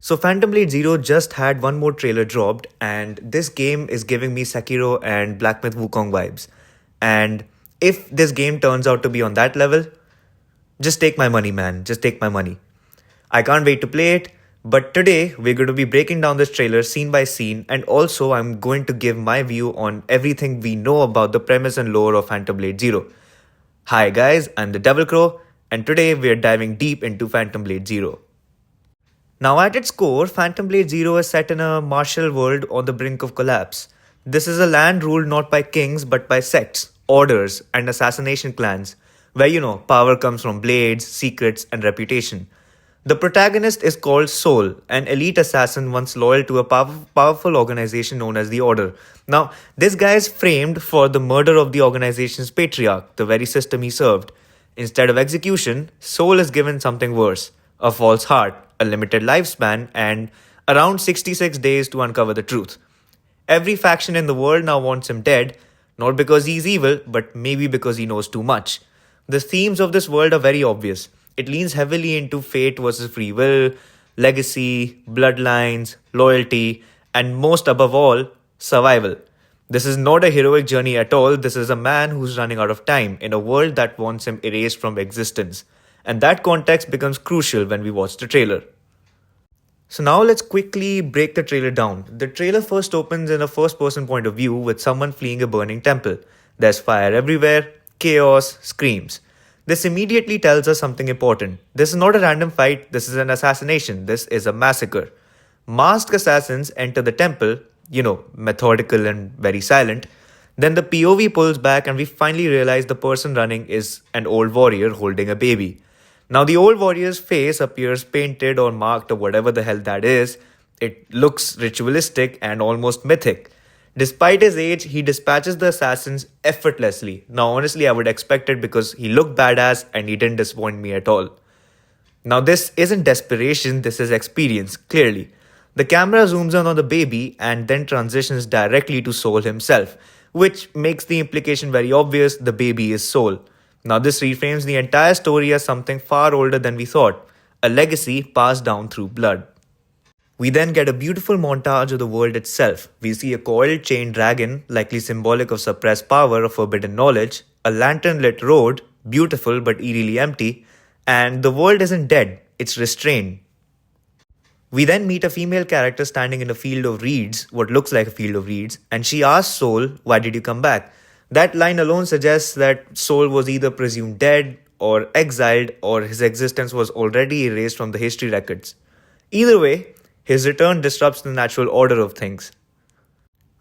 So Phantom Blade Zero just had one more trailer dropped, and this game is giving me Sekiro and Black Myth Wukong vibes. And if this game turns out to be on that level, just take my money, man. Just take my money. I can't wait to play it. But today we're going to be breaking down this trailer scene by scene, and also I'm going to give my view on everything we know about the premise and lore of Phantom Blade Zero. Hi guys, I'm the Devil Crow, and today we're diving deep into Phantom Blade Zero. Now, at its core, Phantom Blade Zero is set in a martial world on the brink of collapse. This is a land ruled not by kings but by sects, orders, and assassination clans, where power comes from blades, secrets, and reputation. The protagonist is called Soul, an elite assassin once loyal to a powerful organization known as the Order. Now, this guy is framed for the murder of the organization's patriarch, the very system he served. Instead of execution, Soul is given something worse: a false heart, a limited lifespan, and around 66 days to uncover the truth. Every faction in the world now wants him dead, not because he's evil, but maybe because he knows too much. The themes of this world are very obvious. It leans heavily into fate versus free will, legacy, bloodlines, loyalty, and most above all, survival. This is not a heroic journey at all. This is a man who's running out of time in a world that wants him erased from existence. And that context becomes crucial when we watch the trailer. So now let's quickly break the trailer down. The trailer first opens in a first person point of view with someone fleeing a burning temple. There's fire everywhere, chaos, screams. This immediately tells us something important. This is not a random fight, this is an assassination, this is a massacre. Masked assassins enter the temple, methodical and very silent. Then the POV pulls back and we finally realize the person running is an old warrior holding a baby. Now, the old warrior's face appears painted or marked or whatever the hell that is. It looks ritualistic and almost mythic. Despite his age, he dispatches the assassins effortlessly. Now, honestly, I would expect it because he looked badass and he didn't disappoint me at all. Now, this isn't desperation, this is experience, clearly. The camera zooms in on the baby and then transitions directly to Soul himself, which makes the implication very obvious: the baby is Soul. Now, this reframes the entire story as something far older than we thought, a legacy passed down through blood. We then get a beautiful montage of the world itself. We see a coiled chain dragon, likely symbolic of suppressed power or forbidden knowledge, a lantern lit road, beautiful but eerily empty, and the world isn't dead, it's restrained. We then meet a female character standing in a field of reeds, what looks like a field of reeds, and she asks Soul, "Why did you come back?" That line alone suggests that Soul was either presumed dead or exiled, or his existence was already erased from the history records. Either way, his return disrupts the natural order of things.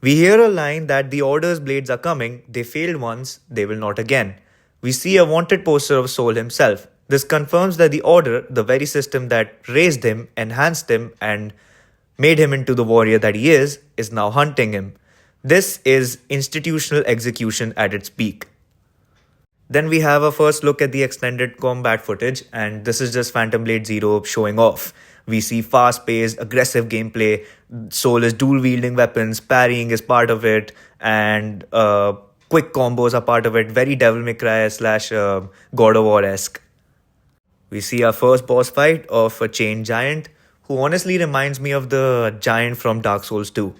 We hear a line that the Order's blades are coming, they failed once, they will not again. We see a wanted poster of Soul himself. This confirms that the Order, the very system that raised him, enhanced him, and made him into the warrior that he is now hunting him. This is institutional execution at its peak. Then we have a first look at the extended combat footage, and this is just Phantom Blade Zero showing off. We see fast paced, aggressive gameplay. Soul is dual wielding weapons, parrying is part of it, and quick combos are part of it. Very Devil May Cry slash God of War esque. We see our first boss fight of a chain giant, who honestly reminds me of the giant from Dark Souls 2.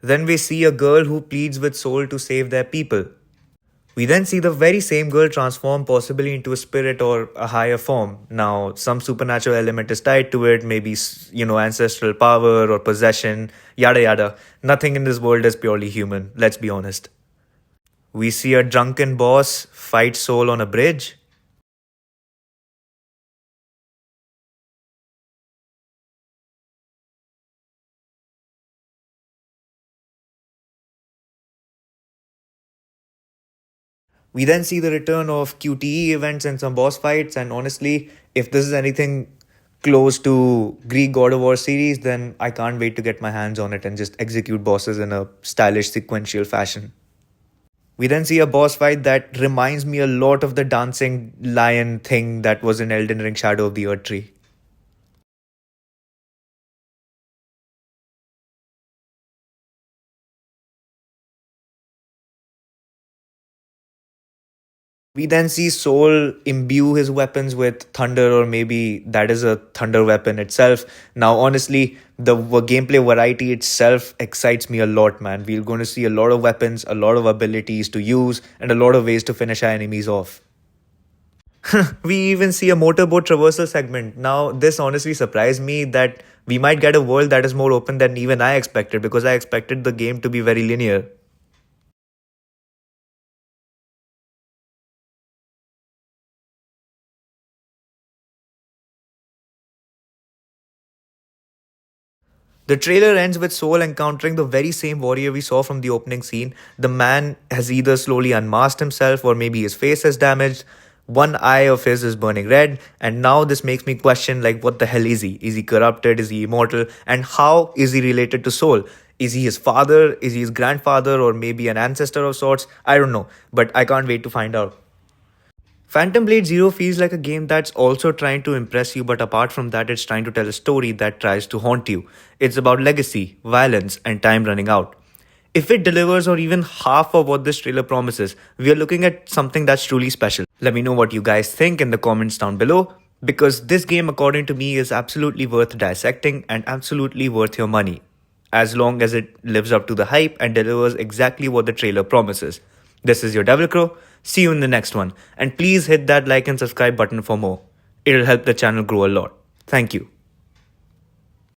Then we see a girl who pleads with Soul to save their people. We then see the very same girl transform possibly into a spirit or a higher form. Now, some supernatural element is tied to it, maybe, ancestral power or possession, yada yada. Nothing in this world is purely human, let's be honest. We see a drunken boss fight Soul on a bridge. We then see the return of QTE events and some boss fights, and honestly, if this is anything close to Greek God of War series, then I can't wait to get my hands on it and just execute bosses in a stylish sequential fashion. We then see a boss fight that reminds me a lot of the dancing lion thing that was in Elden Ring Shadow of the Earth Tree. We then see Soul imbue his weapons with thunder, or maybe that is a thunder weapon itself. Now, honestly, the gameplay variety itself excites me a lot, man. We're going to see a lot of weapons, a lot of abilities to use, and a lot of ways to finish our enemies off. We even see a motorboat traversal segment. Now, this honestly surprised me that we might get a world that is more open than even I expected, because I expected the game to be very linear. The trailer ends with Soul encountering the very same warrior we saw from the opening scene. The man has either slowly unmasked himself, or maybe his face is damaged. One eye of his is burning red, and now this makes me question, like, what the hell is he? Is he corrupted? Is he immortal? And how is he related to Soul? Is he his father? Is he his grandfather, or maybe an ancestor of sorts? I don't know, but I can't wait to find out. Phantom Blade Zero feels like a game that's also trying to impress you, but apart from that, it's trying to tell a story that tries to haunt you. It's about legacy, violence, and time running out. If it delivers or even half of what this trailer promises, we are looking at something that's truly special. Let me know what you guys think in the comments down below, because this game, according to me, is absolutely worth dissecting and absolutely worth your money, as long as it lives up to the hype and delivers exactly what the trailer promises. This is your Devil Crow. See you in the next one. And please hit that like and subscribe button for more. It'll help the channel grow a lot. Thank you.